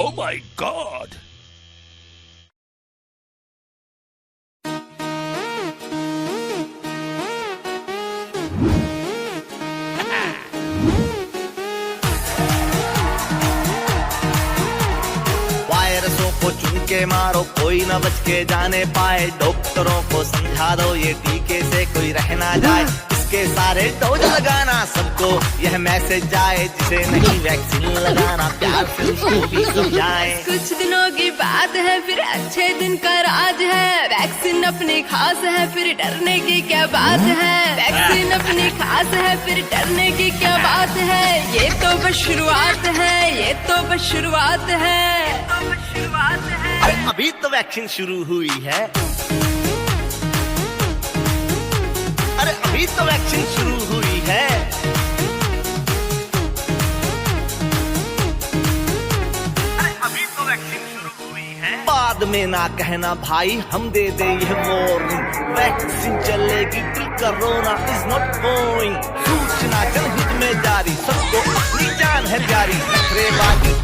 Oh my God! वायरसों को चुन के मारो, कोई न बच के जाने पाए। डॉक्टरों को समझा दो, ये टीके से कोई रह ना जाए। इसके सारे डोज लगाना, सबको यह मैसेज जाए। जिसे नहीं वैक्सीन लगाना, प्यार से उसको भी समझाएं। कुछ दिनों की बात है, फिर अच्छे दिन का राज है। वैक्सीन अपनी खास है, फिर डरने की क्या बात है। वैक्सीन अपनी खास है, फिर डरने की क्या बात है। ये तो बस शुरुआत है, ये तो बस शुरुआत है। अरे अभी तो वैक्सीन शुरू हुई है। अरे अभी तो वैक्सीन शुरू हुई है। अरे अभी तो वैक्सीन शुरू हुई है। बाद में ना कहना भाई, हम दे दे यह वार्निंग। वैक्सीन चलेगी till corona is not going. सूचना जनहित में जारी, सबको अपनी जान है प्यारी। नखरेबाजी